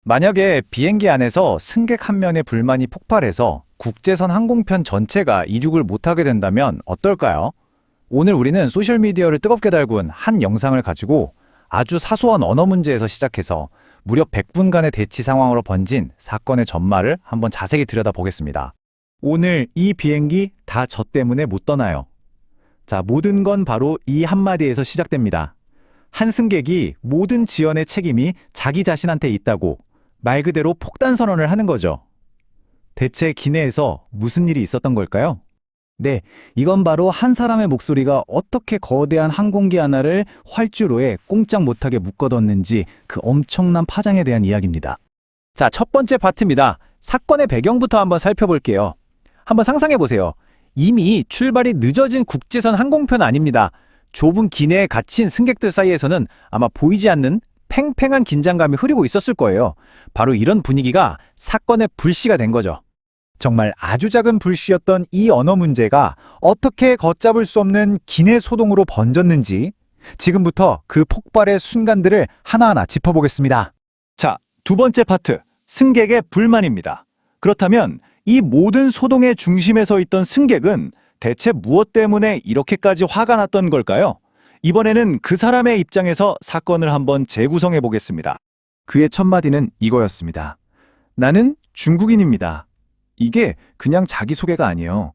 만약에 비행기 안에서 승객 한 명의 불만이 폭발해서 국제선 항공편 전체가 이륙을 못하게 된다면 어떨까요? 오늘 우리는 소셜미디어를 뜨겁게 달군 한 영상을 가지고 아주 사소한 언어 문제에서 시작해서 무려 100분간의 대치 상황으로 번진 사건의 전말을 한번 자세히 들여다보겠습니다. 오늘 이 비행기 다 저 때문에 못 떠나요. 자, 모든 건 바로 이 한마디에서 시작됩니다. 한 승객이 모든 지연의 책임이 자기 자신한테 있다고 말 그대로 폭단 선언을 하는 거죠. 대체 기내에서 무슨 일이 있었던 걸까요? 네, 이건 바로 한 사람의 목소리가 어떻게 거대한 항공기 하나를 활주로에 꼼짝 못하게 묶어뒀는지 그 엄청난 파장에 대한 이야기입니다. 자, 첫 번째 파트입니다. 사건의 배경부터 한번 살펴볼게요. 한번 상상해보세요. 이미 출발이 늦어진 국제선 항공편 아닙니다. 좁은 기내에 갇힌 승객들 사이에서는 아마 보이지 않는 팽팽한 긴장감이 흐르고 있었을 거예요. 바로 이런 분위기가 사건의 불씨가 된 거죠. 정말 아주 작은 불씨였던 이 언어 문제가 어떻게 걷잡을 수 없는 기내 소동으로 번졌는지 지금부터 그 폭발의 순간들을 하나하나 짚어보겠습니다. 자, 두 번째 파트, 승객의 불만입니다. 그렇다면 이 모든 소동의 중심에 서 있던 승객은 대체 무엇 때문에 이렇게까지 화가 났던 걸까요? 이번에는 그 사람의 입장에서 사건을 한번 재구성해 보겠습니다. 그의 첫 마디는 이거였습니다. 나는 중국인입니다. 이게 그냥 자기소개가 아니에요.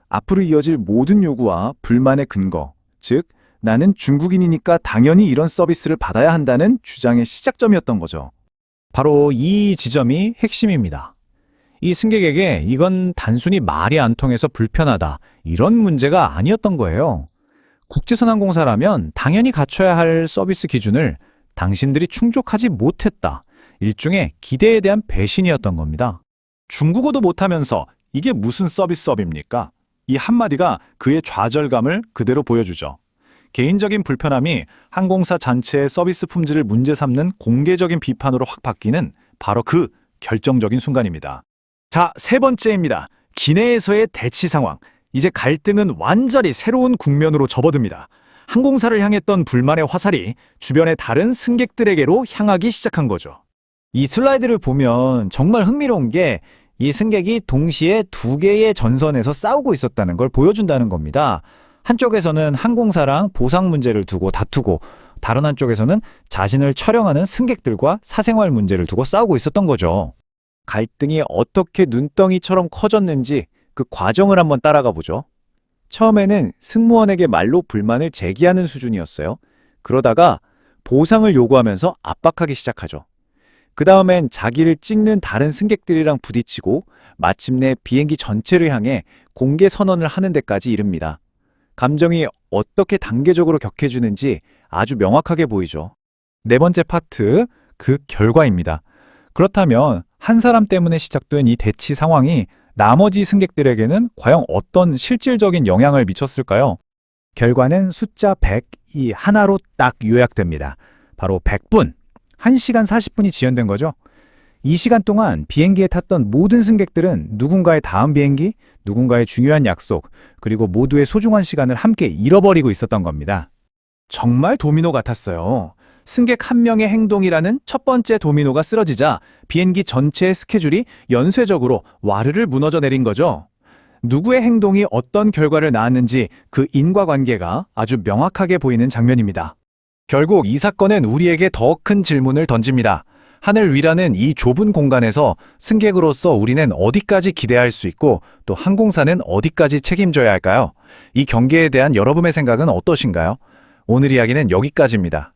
앞으로 이어질 모든 요구와 불만의 근거, 즉 나는 중국인이니까 당연히 이런 서비스를 받아야 한다는 주장의 시작점이었던 거죠. 바로 이 지점이 핵심입니다. 이 승객에게 이건 단순히 말이 안 통해서 불편하다, 이런 문제가 아니었던 거예요. 국제선 항공사라면 당연히 갖춰야 할 서비스 기준을 당신들이 충족하지 못했다, 일종의 기대에 대한 배신이었던 겁니다. 중국어도 못하면서 이게 무슨 서비스업입니까? 이 한마디가 그의 좌절감을 그대로 보여주죠. 개인적인 불편함이 항공사 전체의 서비스 품질을 문제 삼는 공개적인 비판으로 확 바뀌는 바로 그 결정적인 순간입니다. 자, 세 번째입니다. 기내에서의 대치 상황. 이제 갈등은 완전히 새로운 국면으로 접어듭니다. 항공사를 향했던 불만의 화살이 주변의 다른 승객들에게로 향하기 시작한 거죠. 이 슬라이드를 보면 정말 흥미로운 게 이 승객이 동시에 두 개의 전선에서 싸우고 있었다는 걸 보여준다는 겁니다. 한쪽에서는 항공사랑 보상 문제를 두고 다투고 다른 한쪽에서는 자신을 촬영하는 승객들과 사생활 문제를 두고 싸우고 있었던 거죠. 갈등이 어떻게 눈덩이처럼 커졌는지 그 과정을 한번 따라가 보죠. 처음에는 승무원에게 말로 불만을 제기하는 수준이었어요. 그러다가 보상을 요구하면서 압박하기 시작하죠. 그 다음엔 자기를 찍는 다른 승객들이랑 부딪히고 마침내 비행기 전체를 향해 공개 선언을 하는 데까지 이릅니다. 감정이 어떻게 단계적으로 격해지는지 아주 명확하게 보이죠. 네 번째 파트, 그 결과입니다. 그렇다면 한 사람 때문에 시작된 이 대치 상황이 나머지 승객들에게는 과연 어떤 실질적인 영향을 미쳤을까요? 결과는 숫자 100이 하나로 딱 요약됩니다. 바로 100분, 1시간 40분이 지연된 거죠. 이 시간 동안 비행기에 탔던 모든 승객들은 누군가의 다음 비행기, 누군가의 중요한 약속, 그리고 모두의 소중한 시간을 함께 잃어버리고 있었던 겁니다. 정말 도미노 같았어요. 승객 한 명의 행동이라는 첫 번째 도미노가 쓰러지자 비행기 전체의 스케줄이 연쇄적으로 와르르 무너져 내린 거죠. 누구의 행동이 어떤 결과를 낳았는지 그 인과관계가 아주 명확하게 보이는 장면입니다. 결국 이 사건은 우리에게 더 큰 질문을 던집니다. 하늘 위라는 이 좁은 공간에서 승객으로서 우리는 어디까지 기대할 수 있고 또 항공사는 어디까지 책임져야 할까요? 이 경계에 대한 여러분의 생각은 어떠신가요? 오늘 이야기는 여기까지입니다.